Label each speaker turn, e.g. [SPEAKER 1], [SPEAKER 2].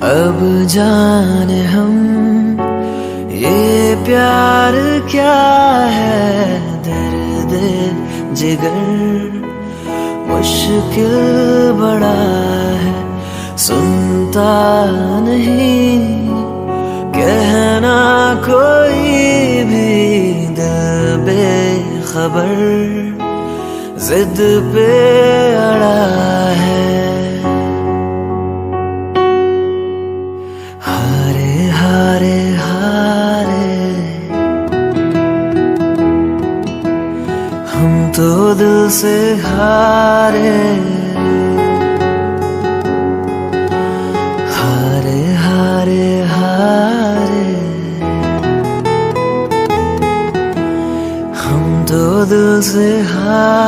[SPEAKER 1] अब जाने हम ये प्यार क्या है, दर्द जिगर मुश्किल बड़ा है, सुनता नहीं कहना कोई भी, दिल बेखबर जिद पे अड़ा है। हारे हारे हारे हम तो दिल से हारे, हारे हारे हारे हम तो दिल से हारे।